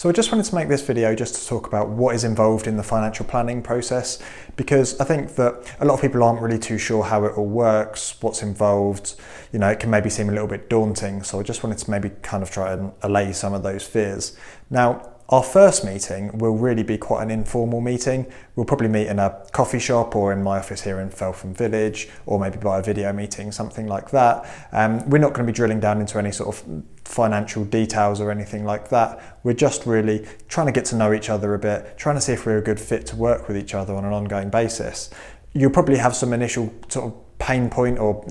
So I just wanted to make this video just to talk about what is involved in the financial planning process, because I think that a lot of people aren't really too sure how it all works, what's involved. You know, it can maybe seem a little bit daunting. So I just wanted to maybe kind of try and allay some of those fears. Now, our first meeting will really be quite an informal meeting. We'll probably meet in a coffee shop or in my office here in Feltham Village, or maybe by a video meeting, something like that. We're not going to be drilling down into any sort of financial details or anything like that. We're just really trying to get to know each other a bit, trying to see if we're a good fit to work with each other on an ongoing basis. You'll probably have some initial sort of pain point or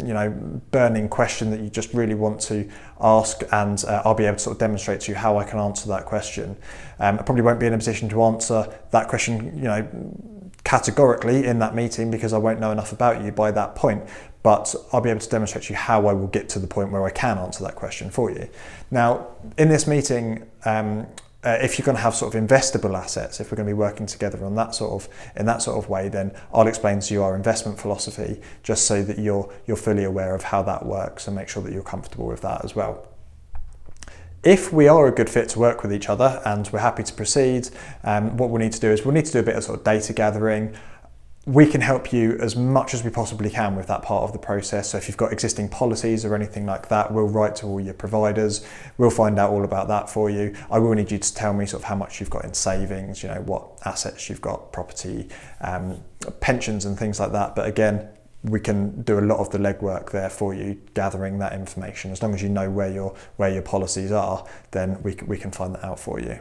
burning question that you just really want to ask, and I'll be able to sort of demonstrate to you how I can answer that question. I probably won't be in a position to answer that question categorically in that meeting, because I won't know enough about you by that point, but I'll be able to demonstrate to you how I will get to the point where I can answer that question for you. Now, in this meeting, if you're going to have sort of investable assets, if we're going to be working together on in that sort of way, then I'll explain to you our investment philosophy, just so that you're fully aware of how that works and make sure that you're comfortable with that as well. If we are a good fit to work with each other and we're happy to proceed, what we'll need to do is we'll need to do a bit of sort of data gathering. We can help you as much as we possibly can with that part of the process. So if you've got existing policies or anything like that, we'll write to all your providers. We'll find out all about that for you. I will need you to tell me sort of how much you've got in savings, what assets you've got, property, pensions and things like that. But again, we can do a lot of the legwork there for you, gathering that information. As long as you know where your policies are, then we can find that out for you.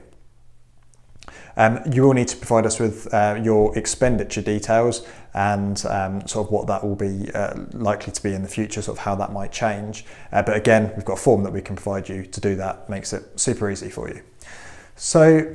You will need to provide us with your expenditure details and sort of what that will be likely to be in the future, sort of how that might change. But again, we've got a form that we can provide you to do that. Makes it super easy for you. So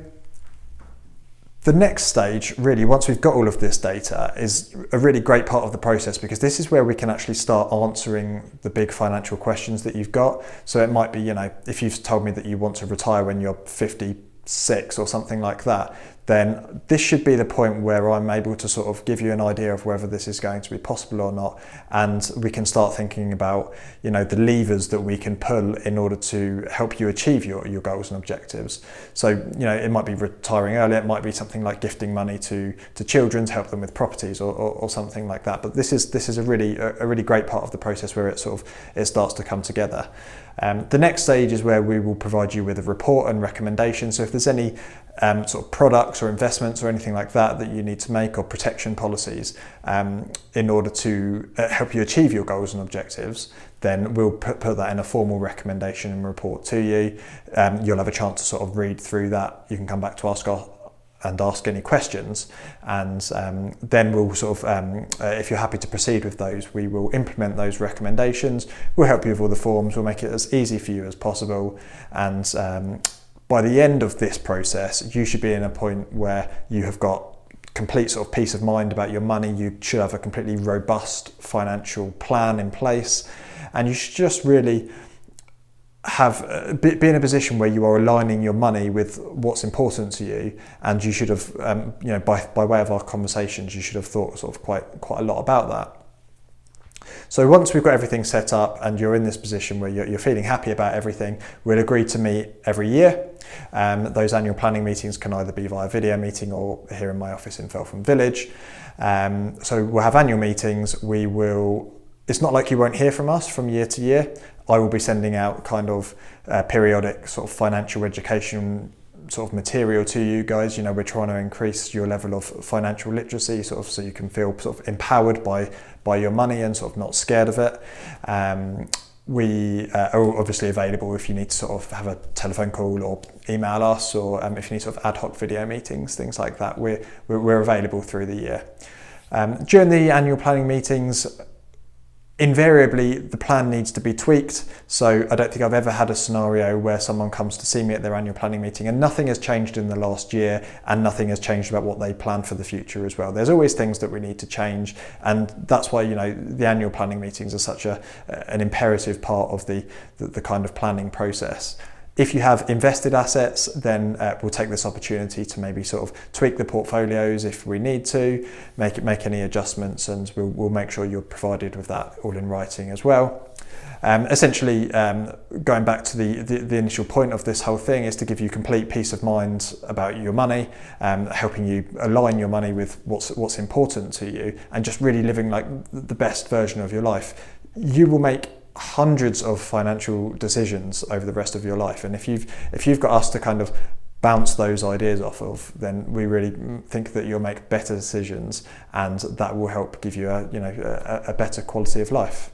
the next stage, really, once we've got all of this data, is a really great part of the process, because this is where we can actually start answering the big financial questions that you've got. So it might be, if you've told me that you want to retire when you're 56 or something like that, then this should be the point where I'm able to sort of give you an idea of whether this is going to be possible or not, and we can start thinking about the levers that we can pull in order to help you achieve your goals and objectives. So it might be retiring early, it might be something like gifting money to children to help them with properties or something like that. But this is a really great part of the process where it starts to come together. The next stage is where we will provide you with a report and recommendations. So if there's any sort of products or investments or anything like that you need to make, or protection policies in order to help you achieve your goals and objectives, then we'll put that in a formal recommendation and report to you. You'll have a chance to sort of read through that. You can come back to ask any questions, and then we'll sort of, if you're happy to proceed with those, we will implement those recommendations. We'll help you with all the forms. We'll make it as easy for you as possible, and by the end of this process, you should be in a point where you have got complete sort of peace of mind about your money. You should have a completely robust financial plan in place, and you should just really be in a position where you are aligning your money with what's important to you. And you should have, by way of our conversations, you should have thought sort of quite a lot about that. So once we've got everything set up and you're in this position where you're feeling happy about everything, we'll agree to meet every year. Those annual planning meetings can either be via video meeting or here in my office in Feltham Village. So we'll have annual meetings. It's not like you won't hear from us from year to year. I will be sending out kind of periodic sort of financial education sort of material to you guys. We're trying to increase your level of financial literacy, sort of so you can feel sort of empowered by your money and sort of not scared of it. We are obviously available if you need to sort of have a telephone call or email us, or if you need sort of ad hoc video meetings, things like that. We're available through the year. During the annual planning meetings, invariably the plan needs to be tweaked. So I don't think I've ever had a scenario where someone comes to see me at their annual planning meeting and nothing has changed in the last year, and nothing has changed about what they plan for the future as well. There's always things that we need to change, and that's why the annual planning meetings are such an imperative part of the kind of planning process. If you have invested assets, then we'll take this opportunity to maybe sort of tweak the portfolios if we need to, make any adjustments, and we'll make sure you're provided with that all in writing as well. Essentially, going back to the initial point of this whole thing is to give you complete peace of mind about your money, helping you align your money with what's important to you, and just really living like the best version of your life. You will make hundreds of financial decisions over the rest of your life, and if you've got us to kind of bounce those ideas off of, then we really think that you'll make better decisions, and that will help give you a better quality of life.